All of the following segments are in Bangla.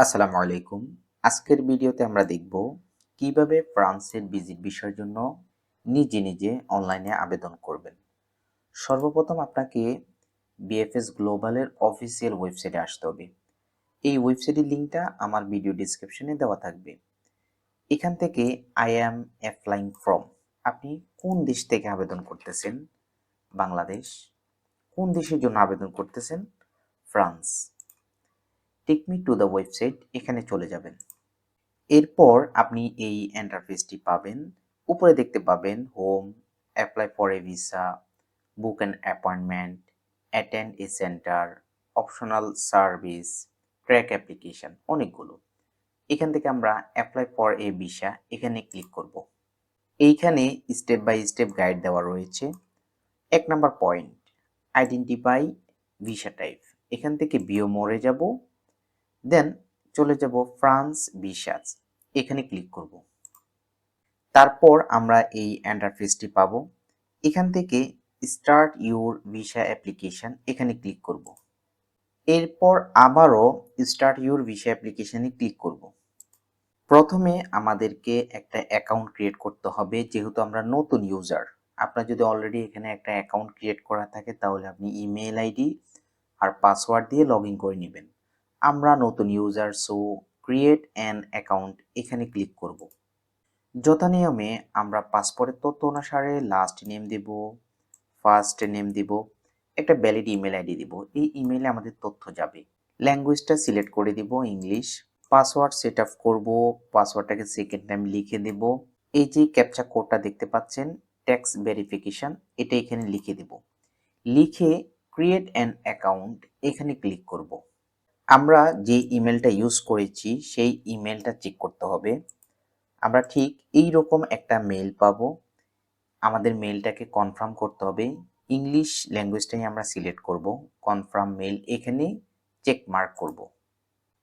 আসসালামু আলাইকুম। আজকের ভিডিওতে আমরা দেখব কিভাবে ফ্রান্সের ভিজিট ভিসার জন্য নিজে নিজে অনলাইনে আবেদন করবেন। সর্বপ্রথম আপনাকে বিএফএস গ্লোবালের অফিসিয়াল ওয়েবসাইটে আসতে হবে। এই ওয়েবসাইটের লিঙ্কটা আমার ভিডিও ডেসক্রিপশনে দেওয়া থাকবে। এখান থেকে আই অ্যাম অ্যাপ্লাইং ফ্রম, আপনি কোন দেশ থেকে আবেদন করতেছেন? বাংলাদেশ। কোন দেশের জন্য আবেদন করতেছেন? France. Take me to the website, এখানে চলে যাবেন। এরপর আপনি এই ইন্টারফেসটি পাবেন। উপরে দেখতে পাবেন home, apply for a visa, book an appointment, attend a centre, optional service, track application, অনেকগুলো। এখান থেকে আমরা অ্যাপ্লাই ফর এ ভিসা এখানে ক্লিক করব। এইখানে স্টেপ বাই স্টেপ গাইড দেওয়া রয়েছে। 1 নম্বর পয়েন্ট, আইডেন্টিফাই ভিসা টাইপ। এখান থেকে ভিউ মোরে যাব, দেন চলে যাব ফ্রান্স ভিসাস, এখানে ক্লিক করব। তারপর আমরা এই ইন্টারফেসটি পাবো। এখান থেকে স্টার্ট ইউর ভিসা অ্যাপ্লিকেশন, এখানে ক্লিক করব। এরপর আবারও স্টার্ট ইউর ভিসা অ্যাপ্লিকেশনে ক্লিক করব। প্রথমে আমাদেরকে একটা অ্যাকাউন্ট ক্রিয়েট করতে হবে, যেহেতু আমরা নতুন ইউজার। আপনার যদি অলরেডি এখানে একটা অ্যাকাউন্ট ক্রিয়েট করা থাকে তাহলে আপনি ইমেল আইডি আর পাসওয়ার্ড দিয়ে লগ ইন করে নেবেন। আমরা নতুন user, so create an account, এখানে ক্লিক করব। যথানিয়মে আমরা পাসপোর্টের তথ্য অনুসারে লাস্ট নেম দেব, ফার্স্ট নেম দিব, একটা ভ্যালিড ইমেল আইডি দিব। এই ইমেলে আমাদের তথ্য যাবে। ল্যাঙ্গুয়েজটা সিলেক্ট করে দিব ইংলিশ। পাসওয়ার্ড সেট আপ করব, পাসওয়ার্ডটাকে সেকেন্ড টাইম লিখে দেব। এই যে ক্যাপচা কোডটা দেখতে পাচ্ছেন, ট্যাক্স ভেরিফিকেশন, এটা এখানে লিখে দেব। লিখে ক্রিয়েট অ্যান অ্যাকাউন্ট, এখানে ক্লিক করব। আমরা যে ইমেলটা ইউজ করেছি সেই ইমেলটা চেক করতে হবে। আমরা ঠিক এই রকম একটা মেল পাবো। আমাদের মেলটাকে কনফার্ম করতে হবে। ইংলিশ ল্যাঙ্গুয়েজটাই আমরা সিলেক্ট করব। কনফার্ম মেল, এখানে চেক মার্ক করব।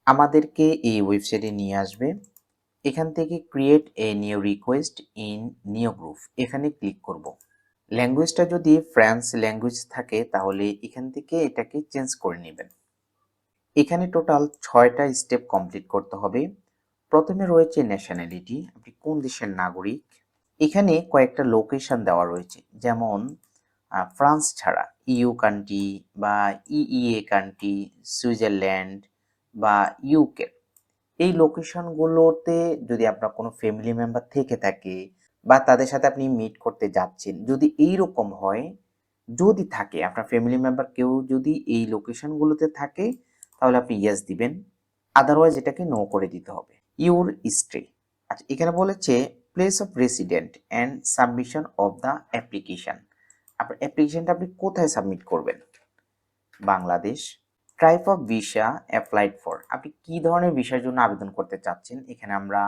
আমাদেরকে এই ওয়েবসাইটে নিয়ে আসবে। এখান থেকে create a new request in new group, এখানে ক্লিক করব। ল্যাঙ্গুয়েজটা যদি ফ্রান্স ল্যাঙ্গুয়েজ থাকে তাহলে এখান থেকে এটাকে চেঞ্জ করে নেবেন। এখানে টোটাল 6টা স্টেপ কমপ্লিট করতে হবে। প্রথমে রয়েছে ন্যাশনালিটি, আপনি কোন দেশের নাগরিক। এখানে কয়েকটা লোকেশন দেওয়া রয়েছে, যেমন ফ্রান্স ছাড়া ইউ কান্ট্রি বা ইইএ কান্ট্রি, সুইজারল্যান্ড বা ইউকে। এই লোকেশনগুলোতে যদি আপনার কোনো ফ্যামিলি মেম্বার থেকে থাকে বা তাদের সাথে আপনি মিট করতে যাচ্ছেন, যদি এই রকম হয়, যদি থাকে আপনার ফ্যামিলি মেম্বার কেউ যদি এই লোকেশনগুলোতে থাকে তাহলে আপনি ইয়েস দিবেন, আদারওয়াইজ এটাকে নো করে দিতে হবে। ইউর হিস্ট্রি, আচ্ছা এখানে বলেছে place of resident and submission of the application. আপনার অ্যাপ্লিকেশনটা আপনি কোথায় সাবমিট করবেন? Bangladesh. Type of visa applied for, আপনি কি ধরনের ভিসার জন্য আবেদন করতে চাচ্ছেন, এখানে আমরা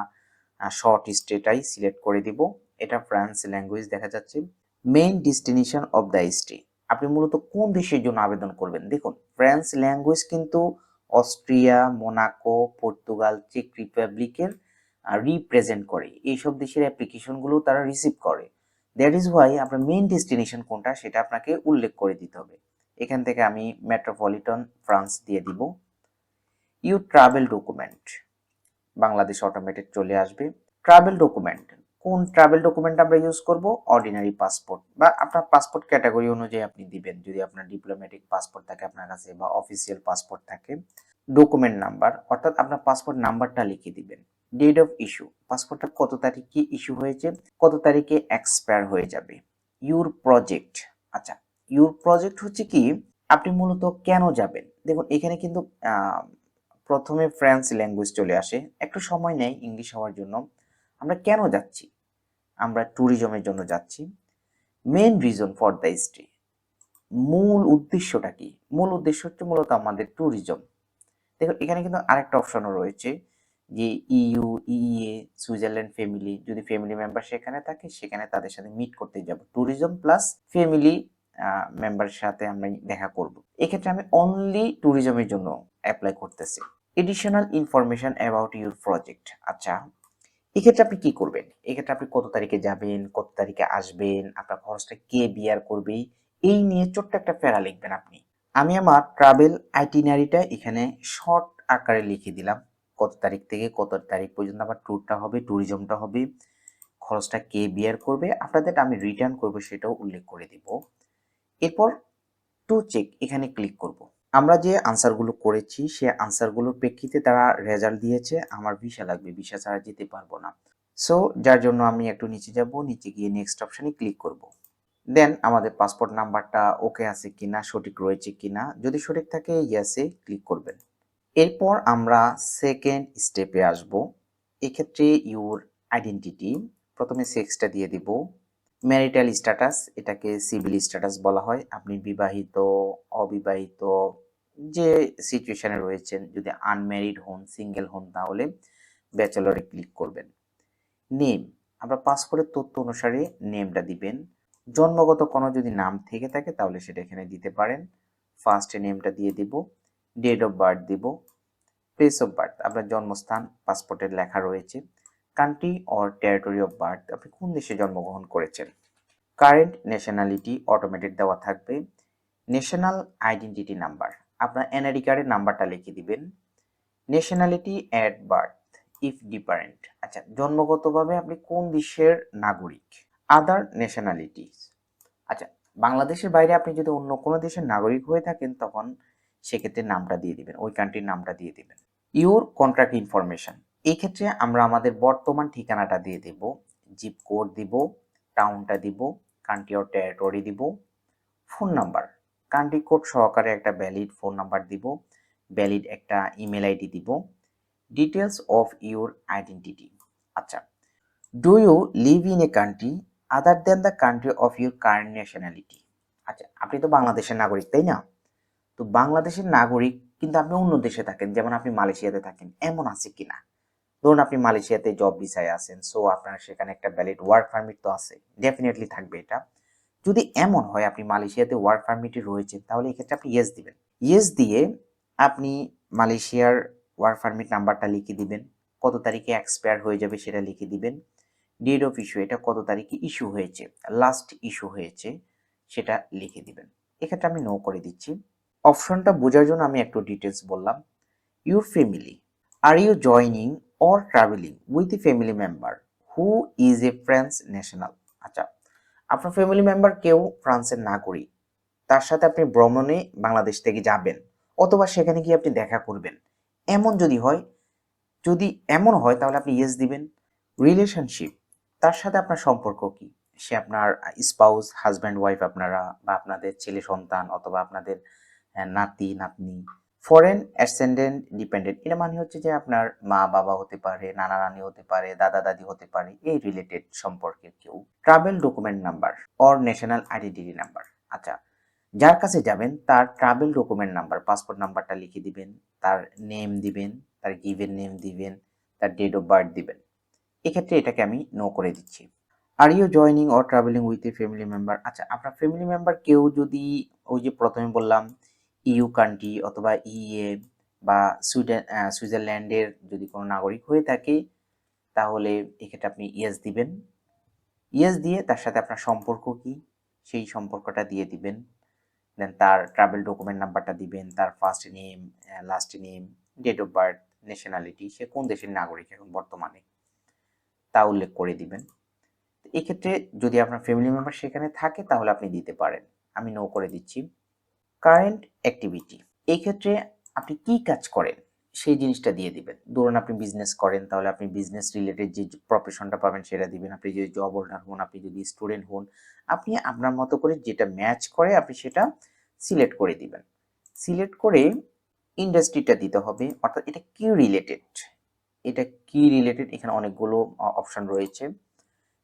শর্ট স্টেটাই সিলেক্ট করে দিব। এটা ফ্রান্স ল্যাঙ্গুয়েজ দেখা যাচ্ছে। Main destination of the stay, আপনি মূলত কোন দেশের জন্য আবেদন করবেন। দেখুন ফ্রান্স ল্যাঙ্গুয়েজ কিন্তু অস্ট্রিয়া, মোনাকো, পর্তুগাল, চেক রিপাবলিকের রিপ্রেজেন্ট করে। এইসব দেশের অ্যাপ্লিকেশনগুলো তারা রিসিভ করে। দ্যাট ইজ ওয়াই আপনার মেইন ডেস্টিনেশন কোনটা সেটা আপনাকে উল্লেখ করে দিতে হবে। এখান থেকে আমি মেট্রোপলিটন ফ্রান্স দিয়ে দিব। You travel document, Bangladesh automated চলে আসবে। ট্রাভেল ডকুমেন্ট, কোন ট্রাভেল ডকুমেন্ট আমরা ইউজ করব? অর্ডিনারি পাসপোর্ট বা আপনার পাসপোর্ট ক্যাটাগরি অনুযায়ী আপনি দিবেন, যদি আপনার ডিপ্লোম্যাটিক পাসপোর্ট থাকে আপনার কাছে বা অফিসিয়াল পাসপোর্ট থাকে। ডকুমেন্ট নাম্বার, অর্থাৎ আপনার পাসপোর্ট নাম্বারটা লিখে দিবেন। ডেট অফ ইস্যু, পাসপোর্টটা কত তারিখে ইস্যু হয়েছে, কত তারিখে এক্সপায়ার হয়ে যাবে। ইউর প্রজেক্ট, আচ্ছা ইউর প্রজেক্ট হচ্ছে কি, আপনি মূলত কেন যাবেন। দেখুন এখানে কিন্তু প্রথমে ফ্রেঞ্চ ল্যাঙ্গুয়েজ চলে আসে, একটু সময় নেয় ইংলিশ হওয়ার জন্য। আমরা কেন যাচ্ছি? আমরা ট্যুরিজমের জন্য যাচ্ছি। Main reason for the stay, মূল উদ্দেশ্যটা কি? মূল উদ্দেশ্য হচ্ছে মূলত আমাদের ট্যুরিজম। দেখুন এখানে কিন্তু আরেকটা অপশনও রয়েছে যে ইইউ, ইইএ, সুইজারল্যান্ড ফ্যামিলি, যদি ফ্যামিলি মেম্বার সেখানে থাকে সেখানে তাদের সাথে মিট করতে যাব। ট্যুরিজম প্লাস ফ্যামিলি মেম্বারের সাথে আমরা দেখা করব। এক্ষেত্রে আমি অনলি ট্যুরিজমের জন্য অ্যাপ্লাই করতেছি। Additional information about your project, আচ্ছা এক্ষেত্রে আপনি কি করবেন? এক্ষেত্রে আপনি কত তারিখে যাবেন, কত তারিখে আসবেন, আপনার খরচটা কে বিয়ার করবে, এই নিয়ে ছোট্ট একটা প্যারা লিখবেন আপনি। আমি আমার ট্রাভেল আইটিনারিটা এখানে শর্ট আকারে লিখে দিলাম। কত তারিখ থেকে কত তারিখ পর্যন্ত আমার ট্যুরটা হবে, ট্যুরিজমটা হবে, খরচটা কে বিয়ার করবে, আফটার দ্যাট আমি রিটার্ন করব সেটাও উল্লেখ করে দিব। এরপর টু চেক এখানে ক্লিক করব। আমরা যে আনসারগুলো করেছি সে আনসারগুলোর প্রেক্ষিতে তারা রেজাল্ট দিয়েছে আমার ভিসা লাগবে, ভিসা ছাড়া যেতে পারবো না। সো যার জন্য আমি একটু নিচে যাব, নিচে গিয়ে নেক্সট অপশনে ক্লিক করব। দেন আমাদের পাসপোর্ট নাম্বারটা ওকে আছে কিনা, সঠিক রয়েছে কিনা, যদি সঠিক থাকে ইয়েসে ক্লিক করবেন। এরপর আমরা সেকেন্ড স্টেপে আসব। এক্ষেত্রে ইউর আইডেন্টিটি, প্রথমে সেক্সটা দিয়ে দিব। ম্যারিটাল স্ট্যাটাস, এটাকে সিভিল স্ট্যাটাস বলা হয়। আপনি বিবাহিত, অবিবাহিত, যে সিচুয়েশনে রয়েছেন, যদি আনম্যারিড হন, সিঙ্গেল হন তাহলে ব্যাচেলরে ক্লিক করবেন। নেম, আমরা পাসপোর্টের তথ্য অনুসারে নেমটা দিবেন। জন্মগত কোনো যদি নাম থেকে থাকে তাহলে সেটা এখানে দিতে পারেন। ফার্স্ট নেমটা দিয়ে দিব, ডেট অফ বার্থ দিব, প্লেস অফ বার্থ আপনার জন্মস্থান পাসপোর্টের লেখা রয়েছে। Country or territory of birth, আপনি কোন দেশে জন্মগ্রহণ করেছেন। কারেন্ট ন্যাশনালিটি অটোমেটেড দেওয়া থাকবে। ন্যাশনাল আইডেন্টিটি নাম্বার, আপনার এনআইডি কার্ডের নাম্বারটা লিখে দিবেন। Nationality at birth if different, আচ্ছা জন্মগতভাবে আপনি কোন দেশের নাগরিক। আদার ন্যাশনালিটিস, আচ্ছা বাংলাদেশের বাইরে আপনি যদি অন্য কোনো দেশের নাগরিক হয়ে থাকেন তখন সেক্ষেত্রে নামটা দিয়ে দিবেন, ওই কান্ট্রির নামটা দিয়ে দিবেন। ইউর কন্ট্রাক্ট ইনফরমেশন, এই ক্ষেত্রে আমরা আমাদের বর্তমান ঠিকানাটা দিয়ে দেব, জিপ কোড দিব, টাউনটা দিব, কান্ট্রি অর টেরিটরি দিব, ফোন নাম্বার, কান্ট্রি কোড সহকারে একটা ভ্যালিড ফোন নাম্বার দিব, ভ্যালিড একটা ইমেল আইডি দিব। ডিটেলস অফ ইউর আইডেন্টিটি, আচ্ছা do you live in a country other than the country of your current nationality, আচ্ছা আপনি তো বাংলাদেশের নাগরিক তাই না, তো বাংলাদেশের নাগরিক কিন্তু আপনি অন্য দেশে থাকেন, যেমন আপনি মালয়েশিয়াতে থাকেন, এমন আছে কিনা। ধরুন আপনি মালয়েশিয়াতে জব ভিসায় আছেন, সো আপনার সেখানে একটা ভ্যালিড ওয়ার্ক পারমিট তো আছে, ডেফিনেটলি থাকবে এটা। যদি এমন হয় আপনি মালয়েশিয়াতে ওয়ার্ক পারমিটে রয়েছেন তাহলে এক্ষেত্রে আপনি ইয়েস দিবেন। ইয়েস দিয়ে আপনি মালয়েশিয়ার ওয়ার্ক পারমিট নাম্বারটা লিখে দিবেন, কত তারিখে এক্সপায়ার হয়ে যাবে সেটা লিখে দিবেন। ডেট অফ ইস্যু, এটা কত তারিখে ইস্যু হয়েছে, লাস্ট ইস্যু হয়েছে সেটা লিখে দিবেন। এক্ষেত্রে আমি নো করে দিচ্ছি। অপশনটা বোঝার জন্য আমি একটু ডিটেলস বললাম। Your family, are you joining or travelling with a family member who is a France national, আচ্ছা আপনার ফ্যামিলি মেম্বার কেউ ফ্রান্সের নাগরিক, তার সাথে আপনি ভ্রমণে বাংলাদেশ থেকে যাবেন অথবা সেখানে গিয়ে আপনি দেখা করবেন, এমন যদি হয়, যদি এমন হয় তাহলে আপনি ইয়েস দিবেন। রিলেশনশিপ, তার সাথে আপনার সম্পর্ক কি, সে আপনার স্পাউস, হাজব্যান্ড ওয়াইফ আপনারা, বা আপনাদের ছেলে সন্তান অথবা আপনাদের নাতি নাতনি। ফরেন অ্যাসেন্ডেন্ট ডিপেন্ডেন্ট, এটা মানে হচ্ছে যে আপনার মা বাবা হতে পারে, নানা নানি হতে পারে, দাদা দাদি হতে পারে, এই রিলেটেড সম্পর্কের কেউ। Travel document number or national identity number, আচ্ছা যার কাছে যাবেন তার ট্রাভেল ডকুমেন্ট নাম্বার, পাসপোর্ট নাম্বারটা লিখে দিবেন, তার নেম দিবেন, তার গিভেন নেম দিবেন, তার ডেট অফ বার্থ দিবেন। এক্ষেত্রে এটাকে আমি নো করে দিচ্ছি। Are you joining or travelling with a family member, আচ্ছা আপনার ফ্যামিলি মেম্বার কেউ যদি ওই যে প্রথমে বললাম ইউ কান্ট্রি অথবা ইএ বা সুইজারল্যান্ডের যদি কোনো নাগরিক হয়ে থাকে তাহলে এক্ষেত্রে আপনি ইয়েস দিবেন। ইয়েস দিয়ে তার সাথে আপনার সম্পর্ক কি সেই সম্পর্কটা দিয়ে দিবেন। দেন তার ট্রাভেল ডকুমেন্ট নাম্বারটা দিবেন, তার first name, last name, date of birth, nationality, সে কোন দেশের নাগরিক এখন বর্তমানে তা উল্লেখ করে দিবেন। এক্ষেত্রে যদি আপনার ফ্যামিলি মেম্বার সেখানে থাকে তাহলে আপনি দিতে পারেন, আমি নো করে দিচ্ছি। কারেন্ট অ্যাক্টিভিটি, এই ক্ষেত্রে আপনি কি কাজ করেন সেই জিনিসটা দিয়ে দিবেন। ধরুন আপনি বিজনেস করেন তাহলে আপনি বিজনেস রিলেটেড যে প্রফেশনটা পাবেন সেটা দিবেন। আপনি যদি জব হোল্ডার হন, আপনি যদি স্টুডেন্ট হন, আপনি আপনার মতো করে যেটা ম্যাচ করে আপনি সেটা সিলেক্ট করে দিবেন। সিলেক্ট করে ইন্ডাস্ট্রিটা দিতে হবে, অর্থাৎ এটা কি রিলেটেড, এটা কি রিলেটেড, এখানে অনেকগুলো অপশন রয়েছে।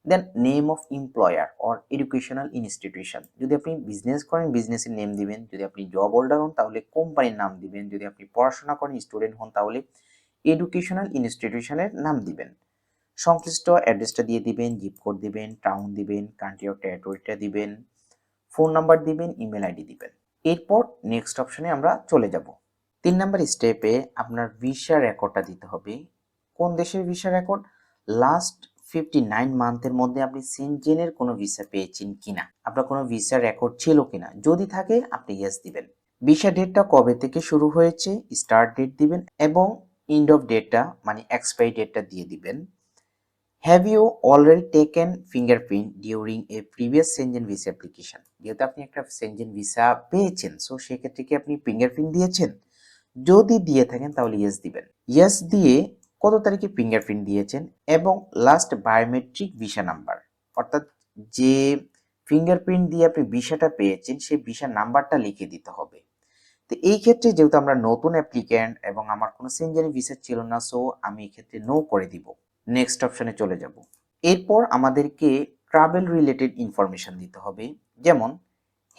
Then name of employer or educational institution, যদি আপনি বিজনেস করেন বিজনেসের নেম দিবেন, যদি আপনি জব হোল্ডার হন তাহলে কোম্পানির নাম দিবেন, যদি আপনি পড়াশোনা করেন স্টুডেন্ট হন তাহলে এডুকেশনাল ইনস্টিটিউশনের নাম দিবেন। সংশ্লিষ্ট অ্যাড্রেসটা দিয়ে দিবেন, জিপ কোড দিবেন, টাউন দিবেন, কান্ট্রি অর টেরিটরিটা দিবেন, ফোন নাম্বার দিবেন, ইমেল আইডি দিবেন। এরপর নেক্সট অপশনে আমরা চলে যাব। 3 নাম্বার স্টেপে আপনার ভিসা রেকর্ডটা দিতে হবে। কোন দেশের ভিসা রেকর্ড, লাস্ট 59 মান্থের মধ্যে আপনি সেনজেনের কোনো ভিসা পেয়েছেন কিনা, আপনার কোনো ভিসা রেকর্ড ছিল কিনা, যদি থাকে আপনি ইয়েস দিবেন। ভিসা ডেটটা কবে থেকে শুরু হয়েছে স্টার্ট ডেট দিবেন এবং এন্ড অফ ডেটটা মানে এক্সপায়ারি ডেটটা দিয়ে দিবেন। Have you already taken fingerprint during a previous Schengen visa application? যেহেতু আপনি একটা সেনজেন ভিসা পেয়েছেন, সো সেক্ষেত্রে কি আপনি ফিঙ্গারপ্রিন্ট দিয়েছেন? যদি দিয়ে থাকেন তাহলে ইয়েস দিবেন। ইয়েস দিয়ে কত তারিখে ফিঙ্গারপ্রিন্ট দিয়েছেন এবং লাস্ট বায়োমেট্রিক ভিসা নাম্বার, অর্থাৎ যে ফিঙ্গারপ্রিন্ট দিয়ে আপনি ভিসাটা পেয়েছেন সেই ভিসা নাম্বারটা লিখে দিতে হবে। তো এই ক্ষেত্রে যেহেতু আমরা নতুন অ্যাপ্লিক্যান্ট এবং আমার কোনো সেনজেন ভিসা ছিল না, সো আমি এই ক্ষেত্রে নো করে দিব। নেক্সট অপশনে চলে যাব। এরপর আমাদেরকে ট্রাভেল রিলেটেড ইনফরমেশন দিতে হবে, যেমন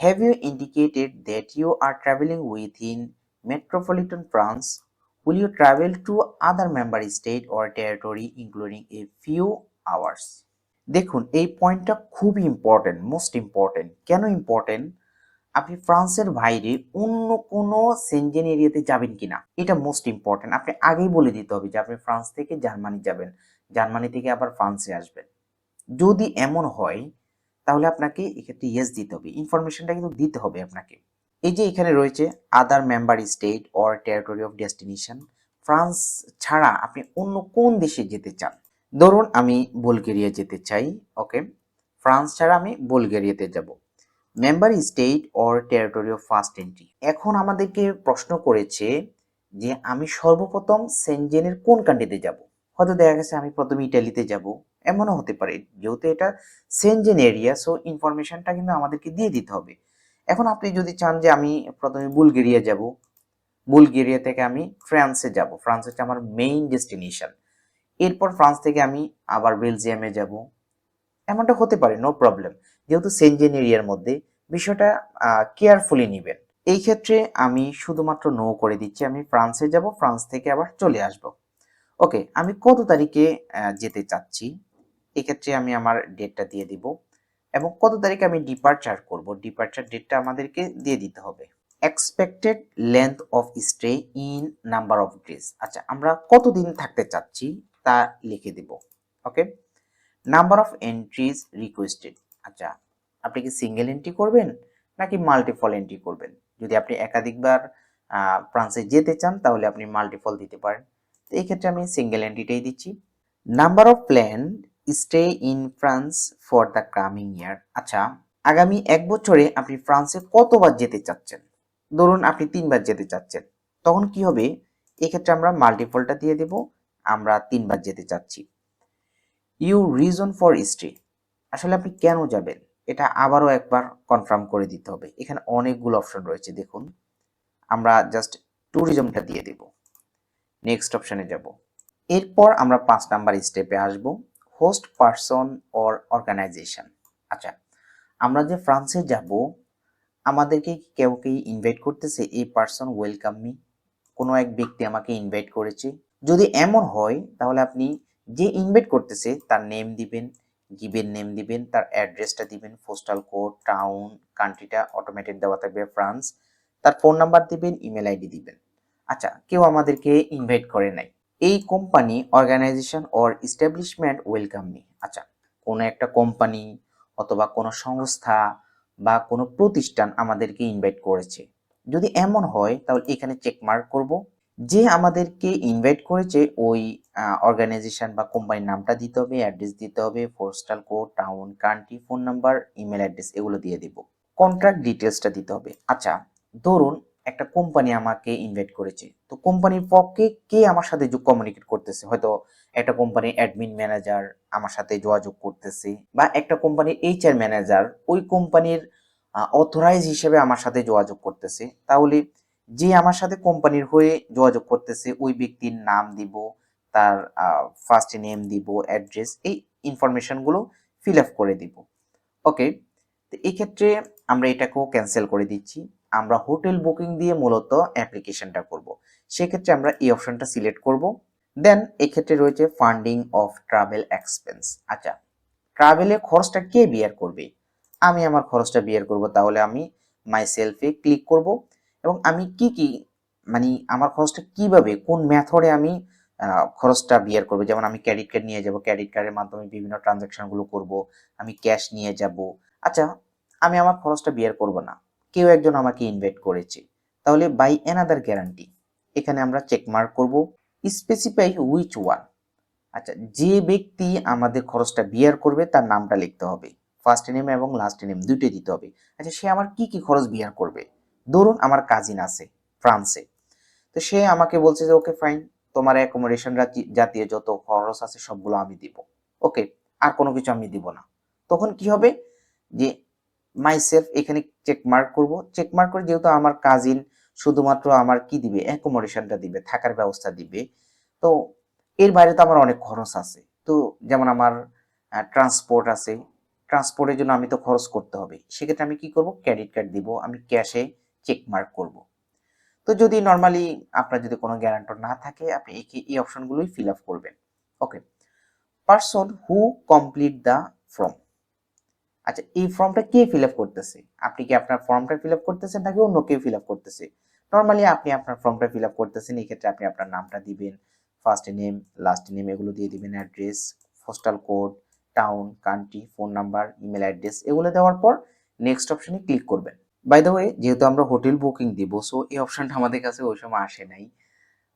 have you indicated that you are travelling within metropolitan France, will you travel to other member state or territory including a few hours? দেখুন এই পয়েন্টটা খুবই ইম্পর্টেন্ট, মোস্ট ইম্পর্টেন্ট। কেন ইম্পর্টেন্ট? আপনি ফ্রান্সের বাইরে অন্য কোনো সেনজেন এরিয়াতে যাবেন কিনা এটা মোস্ট ইম্পর্টেন্ট। আপনি আগেই বলে দিতে হবে যে আপনি ফ্রান্স থেকে জার্মানি যাবেন, জার্মানি থেকে আবার ফ্রান্সে আসবেন। যদি এমন হয় তাহলে আপনাকে এক্ষেত্রে ইয়েস দিতে হবে, ইনফরমেশনটা কিন্তু দিতে হবে আপনাকে। এই যে এখানে রয়েছে আদার member state or territory of destination, France ছাড়া আপনি অন্য কোন দেশে যেতে চান। ধরুন আমি বুলগেরিয়া যেতে চাই, ওকে, ফ্রান্স ছাড়া আমি বুলগেরিয়াতে যাব। Member state or territory of first entry, এখন আমাদেরকে প্রশ্ন করেছে যে আমি সর্বপ্রথম সেনজেনের কোন কান্ট্রিতে যাব। হয়তো দেখা গেছে আমি প্রথমে ইটালিতে যাব, এমনও হতে পারে। যেহেতু এটা সেনজেন এরিয়া, সো ইনফরমেশনটা কিন্তু আমাদেরকে দিয়ে দিতে হবে। এখন আপনি যদি চান যে আমি প্রথমে বুলগেরিয়া যাব, বুলগেরিয়া থেকে আমি ফ্রান্সে যাব, ফ্রান্স হচ্ছে আমার মেইন ডেস্টিনেশন, এরপর ফ্রান্স থেকে আমি আবার বেলজিয়ামে যাব, এমনটা হতে পারে, নো প্রবলেম। যেহেতু সেনজেন এরিয়ার মধ্যে, বিষয়টা কেয়ারফুলি নেবেন। এই ক্ষেত্রে আমি শুধুমাত্র নো করে দিচ্ছি, আমি ফ্রান্সে যাব, ফ্রান্স থেকে আবার চলে আসব। ওকে, আমি কত তারিখে যেতে চাচ্ছি, এক্ষেত্রে আমি আমার ডেটটা দিয়ে দিব এবং কত তারিখে আমি ডিপার্চার করব, ডিপার্চার ডেটটা আমাদেরকে দিয়ে দিতে হবে। Expected length of stay in number of days, আচ্ছা আমরা কতদিন থাকতে চাচ্ছি তা লিখে দিব। ওকে, নাম্বার অফ এন্ট্রিজ রিকোয়েস্টেড, আচ্ছা আপনি কি সিঙ্গেল এন্ট্রি করবেন নাকি মাল্টিপল এন্ট্রি করবেন? যদি আপনি একাধিকবার ফ্রান্সে যেতে চান তাহলে আপনি মাল্টিপল দিতে পারেন, তো এই ক্ষেত্রে আমি সিঙ্গেল এন্ট্রিটাই দিচ্ছি। Number of plan stay in France for the coming ইয়ার, আচ্ছা আগামী 1 বছরে আপনি ফ্রান্সে কতবার যেতে চাচ্ছেন। ধরুন আপনি 3বার যেতে চাচ্ছেন, তখন কি হবে, এক্ষেত্রে আমরা মাল্টিপলটা দিয়ে দেব, আমরা 3বার যেতে চাচ্ছি। ইউ রিজন ফর স্টে, আসলে আপনি কেন যাবেন এটা আবারও একবার কনফার্ম করে দিতে হবে। এখানে অনেকগুলো অপশন রয়েছে, দেখুন আমরা জাস্ট ট্যুরিজমটা দিয়ে দেব। নেক্সট অপশনে যাব। এরপর আমরা 5 নাম্বার স্টেপে আসব, হোস্ট পারসন অর অর্গানাইজেশন। আচ্ছা আমরা যে ফ্রান্সে যাব, আমাদেরকে কেউ কি ইনভাইট করতেছে, এই পারসন ওয়েলকাম মি, কোনো এক ব্যক্তি আমাকে ইনভাইট করেছে। যদি এমন হয় তাহলে আপনি যে ইনভাইট করতেছে তার নেম দিবেন, গিভেন নেম দিবেন, তার অ্যাড্রেসটা দিবেন, পোস্টাল কোড, টাউন, কান্ট্রিটা অটোমেটেড দেওয়া থাকবে ফ্রান্স, তার ফোন নাম্বার দিবেন, ইমেল আইডি দিবেন। আচ্ছা কেউ আমাদেরকে ইনভাইট করে নাই, এই company, organisation or establishment welcome me, আচ্ছা কোনো একটা কোম্পানি অথবা কোনো সংস্থা বা কোনো প্রতিষ্ঠান আমাদেরকে ইনভাইট করেছে। যদি এমন হয় তাহলে এখানে চেক মার্ক করব, যে আমাদেরকে ইনভাইট করেছে ওই অর্গানাইজেশন বা কোম্পানির নামটা দিতে হবে, অ্যাড্রেস দিতে হবে, postal code, town, country, phone number, email address এগুলো দিয়ে দিব। কন্ট্রাক্ট ডিটেলসটা দিতে হবে। আচ্ছা ধরুন একটা কোম্পানি আমাকে ইনভাইট করেছে, তো কোম্পানির পক্ষে কে আমার সাথে কমিউনিকেট করতেছে, হয়তো একটা কোম্পানির অ্যাডমিন ম্যানেজার আমার সাথে যোগাযোগ করতেছে, বা একটা কোম্পানির এইচআর ম্যানেজার ওই কোম্পানির অথরাইজ হিসেবে আমার সাথে যোগাযোগ করতেছে। তাহলে যে আমার সাথে কোম্পানির হয়ে যোগাযোগ করতেছে ওই ব্যক্তির নাম দিব, তার ফার্স্ট নেম দিব, অ্যাড্রেস, এই ইনফরমেশনগুলো ফিল আপ করে দিব। ওকে, তো এই ক্ষেত্রে আমরা এটাকেও ক্যান্সেল করে দিচ্ছি। আমরা হোটেল বুকিং দিয়ে মূলত অ্যাপ্লিকেশনটা করব, সেক্ষেত্রে আমরা এই অপশনটা সিলেক্ট করব। দেন এক্ষেত্রে রয়েছে ফান্ডিং অফ ট্রাভেল এক্সপেন্স, আচ্ছা ট্রাভেলের খরচটা কে বিয়ার করবে, আমি আমার খরচটা বিয়ার করব। তাহলে আমি মাই সেলফে ক্লিক করব এবং আমি কি মানে আমার খরচটা কিভাবে, কোন মেথডে আমি খরচটা বিয়ার করবো, যেমন আমি ক্রেডিট কার্ড নিয়ে যাব, ক্রেডিট কার্ডের মাধ্যমে বিভিন্ন ট্রানজাকশনগুলো করব, আমি ক্যাশ নিয়ে যাব। আচ্ছা আমি আমার খরচটা বিয়ার করব না, কেউ একজন আমাকে ইনভাইট করেছে, তাহলে বাই অ্যানাদার গ্যারান্টি এখানে আমরা চেক মার্ক করব। Specify which one. আচ্ছা, যে ব্যক্তি আমাদের খরচটা বিয়ার করবে তার নামটা লিখতে হবে, ফার্স্ট নেম এবং লাস্ট নেম দুইটাই দিতে হবে। আচ্ছা, সে আমার কি কি খরচ বিয়ার করবে? ধরুন আমার কাজিন আছে ফ্রান্সে, তো সে আমাকে বলছে যে ওকে ফাইন, তোমার অ্যাকোমোডেশন জাতীয় যত খরচ আছে সবগুলো আমি দিব, ওকে, আর কোনো কিছু আমি দিব না। তখন কি হবে যে মাই সেলফ এখানে চেক মার্ক করব, চেক মার্ক করে যেহেতু আমার কাজিন শুধুমাত্র আমার কি দিবে, অ্যাকোমোডেশনটা দিবে, থাকার ব্যবস্থা দিবে, তো এর বাইরে তো আমার অনেক খরচ আছে। তো যেমন আমার ট্রান্সপোর্ট আছে, ট্রান্সপোর্টের জন্য আমি তো খরচ করতে হবে, সেক্ষেত্রে আমি কি করব, ক্রেডিট কার্ড দিব, আমি ক্যাশে চেক মার্ক করব। তো যদি নর্মালি আপনার যদি কোনো গ্যারান্টর না থাকে, আপনি এই অপশনগুলোই ফিল আপ করবেন। Okay, person who complete the form. আচ্ছা, এই ফর্মটা কে ফিল আপ করতেছে? আপনি কি আপনার ফর্মটা ফিল আপ করতেছেন নাকি অন্য কেউ ফিল আপ করতেছে? নর্মালি আপনি আপনার ফর্মটা ফিল আপ করতেছেন, এই ক্ষেত্রে আপনি আপনার নামটা দিবেন, ফার্স্ট নেম, লাস্ট নেম এগুলো দিয়ে দিবেন, address, postal code, town, country, phone number, email address এগুলো দেওয়ার পর নেক্সট অপশনে ক্লিক করবেন। বাই দ্য ওয়ে, যেহেতু আমরা হোটেল বুকিং দিব, সো এই অপশনটা আমাদের কাছে ওই সময় আসে নাই।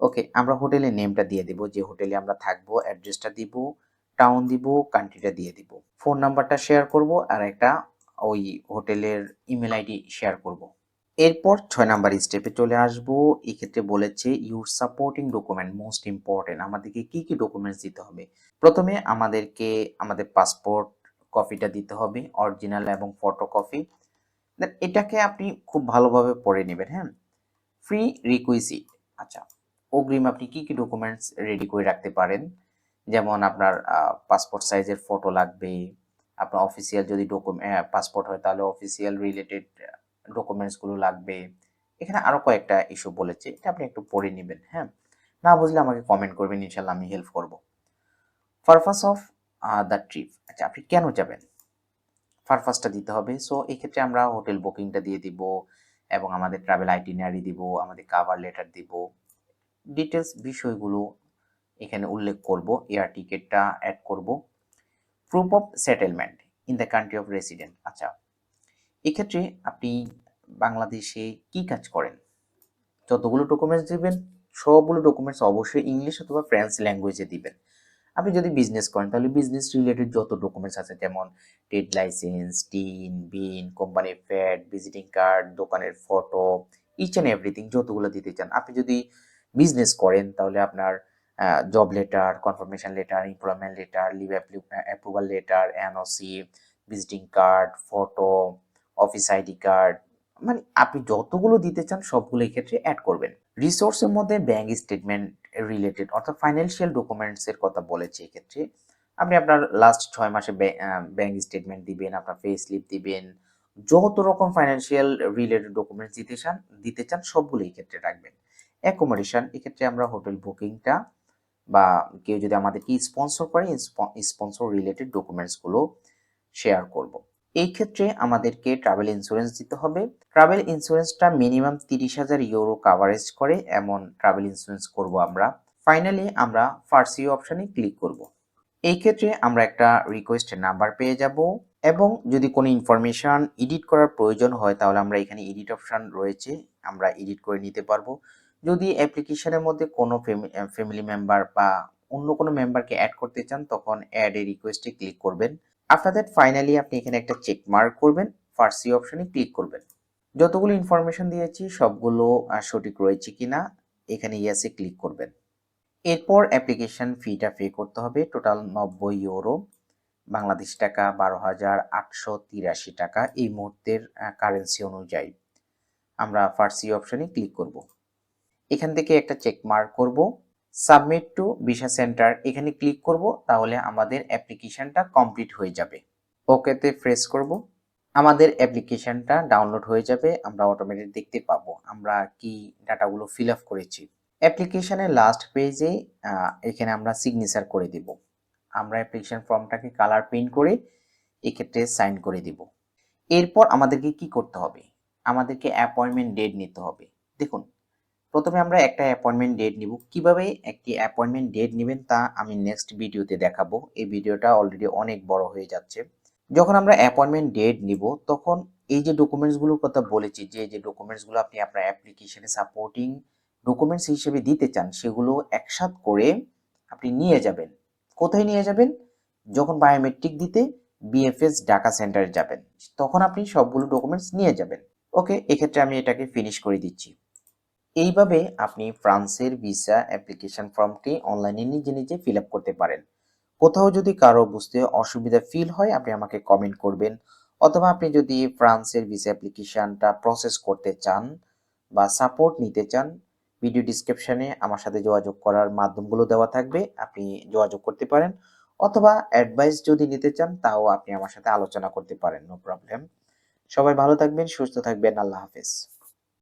ওকে, আমরা হোটেলের নেমটা দিয়ে দিব, যে হোটেলে আমরা থাকবো, অ্যাড্রেসটা দিব, টাউন দিব, কান্ট্রিটা দিয়ে দিব, ফোন নাম্বারটা শেয়ার করব, আর একটা ওই হোটেলের ইমেল আইডি শেয়ার করব। এরপর 6 নাম্বার স্টেপে চলে আসব। এই ক্ষেত্রে বলেছে your supporting document most important, আমাদেরকে কি কি ডকুমেন্টস দিতে হবে। প্রথমে আমাদেরকে আমাদের পাসপোর্ট কপিটা দিতে হবে, অরিজিনাল এবং ফটোকপি। দেন এটাকে আপনি খুব ভালোভাবে পড়ে নেবেন, হ্যাঁ। ফ্রি রিকুইজিট, আচ্ছা, অগ্রিম আপনি কি কি ডকুমেন্টস রেডি করে রাখতে পারেন, যেমন আপনার পাসপোর্ট সাইজের ফটো লাগবে, আপনার অফিসিয়াল যদি পাসপোর্ট হয় তাহলে অফিসিয়াল রিলেটেড ডকুমেন্টসগুলো লাগবে। এখানে আরো কয়েকটা ইস্যু বলেছে, এটা আপনি একটু পড়ে নেবেন, হ্যাঁ। না বুঝলে আমাকে কমেন্ট করবেন, ইনশাল্লাহ আমি হেল্প করব। পারপাস অফ দ্য ট্রিপ, আচ্ছা আপনি কেন যাবেন, পারপাসটা দিতে হবে। সো এই ক্ষেত্রে আমরা হোটেল বুকিংটা দিয়ে দিব এবং আমাদের ট্রাভেল আইটিনারি দিব, আমাদের কাভার লেটার দিব, ডিটেলস বিষয়গুলো এখানে উল্লেখ করব, এয়ার টিকেটটা অ্যাড করব, proof of settlement in the country of resident. আচ্ছা, এক্ষেত্রে আপনি বাংলাদেশে কি কাজ করেন, যতগুলো ডকুমেন্টস দিবেন সবগুলো ডকুমেন্টস অবশ্যই ইংলিশ অথবা ফ্রেঞ্চ ল্যাঙ্গুয়েজে দিবেন। আপনি যদি বিজনেস করেন তাহলে বিজনেস রিলেটেড যত ডকুমেন্টস আছে, যেমন ট্রেড লাইসেন্স, টিন, বিন, কোম্পানির ফ্যাট, ভিজিটিং কার্ড, দোকানের ফটো, ইচ অ্যান্ড এভরিথিং যতগুলো দিতে চান। আপনি যদি বিজনেস করেন তাহলে আপনার job letter, confirmation letter, employment letter, leave approval letter, NOC, visiting card, photo, office ID card, মানে আপনি যতগুলো দিতে চান সবগুলো এই ক্ষেত্রে অ্যাড করবেন। রিসোর্সের মধ্যে ব্যাংক স্টেটমেন্ট রিলেটেড অর্থাৎ ফাইন্যান্সিয়াল ডকুমেন্টস এর কথা বলেছে। এক্ষেত্রে আপনি আপনার লাস্ট 6 মাসে ব্যাংক স্টেটমেন্ট দিবেন, আপনার পে স্লিপ দিবেন, যত রকম ফাইন্যান্সিয়াল রিলেটেড ডকুমেন্টস দিতে চান সবগুলো এই ক্ষেত্রে রাখবেন। অ্যাকোমোডেশন, এক্ষেত্রে আমরা হোটেল বুকিংটা বা কেউ যদি আমাদেরকে স্পন্সর করে স্পন্সর রিলেটেড ডকুমেন্টসগুলো শেয়ার করব। এই ক্ষেত্রে আমাদেরকে ট্রাভেল ইন্স্যুরেন্স দিতে হবে। ট্রাভেল ইন্স্যুরেন্সটা মিনিমাম 30,000 ইউরো কাভারেজ করে এমন ট্রাভেল ইন্স্যুরেন্স করব আমরা। ফাইনালি আমরা ফার্সি অপশনে ক্লিক করব। এই ক্ষেত্রে আমরা একটা রিকোয়েস্ট নাম্বার পেয়ে যাব এবং যদি কোনো ইনফরমেশন এডিট করার প্রয়োজন হয় তাহলে আমরা এখানে এডিট অপশন রয়েছে, আমরা এডিট করে নিতে পারবো। যদি অ্যাপ্লিকেশনের মধ্যে কোনো ফ্যামিলি মেম্বার বা অন্য কোনো মেম্বারকে অ্যাড করতে চান তখন অ্যাড এ রিকোয়েস্টে ক্লিক করবেন। আফটার দ্যাট ফাইনালি আপনি এখানে একটা চেক মার্ক করবেন, ফার্সি অপশনে ক্লিক করবেন। যতগুলো ইনফরমেশন দিয়েছি সবগুলো সঠিক রয়েছে কিনা এখানে ইয়েসে ক্লিক করবেন। এরপর অ্যাপ্লিকেশন ফিটা পে করতে হবে, টোটাল 90 ইউরো, বাংলাদেশ টাকা 12,883 টাকা এই মুহূর্তের কারেন্সি অনুযায়ী। আমরা ফার্সি অপশনে ক্লিক করব। এখান থেকে একটা চেক মার্ক করব, সাবমিট টু ভিসা সেন্টার এখানে ক্লিক করব, তাহলে আমাদের অ্যাপ্লিকেশনটা কমপ্লিট হয়ে যাবে। ওকেতে প্রেস করব, আমাদের অ্যাপ্লিকেশনটা ডাউনলোড হয়ে যাবে, আমরা অটোমেটিক দেখতে পাবো আমরা কি ডাটাগুলো ফিল আপ করেছি। অ্যাপ্লিকেশনের লাস্ট পেজে এখানে আমরা সিগনেচার করে দিব, আমরা অ্যাপ্লিকেশন ফর্মটাকে কালার প্রিন্ট করে এক্ষেত্রে সাইন করে দিব। এরপর আমাদেরকে কি করতে হবে, আমাদেরকে অ্যাপয়েন্টমেন্ট ডেট নিতে হবে। দেখুন, প্রথমে আমরা একটা অ্যাপয়েন্টমেন্ট ডেট নিব, কিভাবে একটি অ্যাপয়েন্টমেন্ট ডেট নেবেন তা আমি নেক্সট ভিডিওতে দেখাবো, এই ভিডিওটা অলরেডি অনেক বড় হয়ে যাচ্ছে। যখন আমরা অ্যাপয়েন্টমেন্ট ডেট নিব তখন এই যে ডকুমেন্টসগুলোর কথা বলেছি, যে ডকুমেন্টসগুলো আপনি আপনার অ্যাপ্লিকেশনে সাপোর্টিং ডকুমেন্টস হিসেবে দিতে চান সেগুলো একসাথ করে আপনি নিয়ে যাবেন। কোথায় নিয়ে যাবেন? যখন বায়োমেট্রিক দিতে বিএফএস ঢাকা সেন্টারে যাবেন, তখন আপনি সবগুলো ডকুমেন্টস নিয়ে যাবেন। ওকে, এক্ষেত্রে আমি এটাকে ফিনিশ করে দিচ্ছি। এইভাবে আপনি ফ্রান্সের ভিসা অ্যাপ্লিকেশন ফর্মটি অনলাইনে নিজে নিজে ফিল আপ করতে পারেন। কোথাও যদি কারো বুঝতে অসুবিধা ফিল হয় আপনি আমাকে কমেন্ট করবেন, অথবা আপনি যদি ফ্রান্সের ভিসা অ্যাপ্লিকেশনটা প্রসেস করতে চান বা সাপোর্ট নিতে চান, ভিডিও ডিসক্রিপশনে আমার সাথে যোগাযোগ করার মাধ্যমগুলো দেওয়া থাকবে, আপনি যোগাযোগ করতে পারেন। অথবা অ্যাডভাইস যদি নিতে চান তাও আপনি আমার সাথে আলোচনা করতে পারেন, নো প্রবলেম। সবাই ভালো থাকবেন, সুস্থ থাকবেন, আল্লাহ হাফেজ।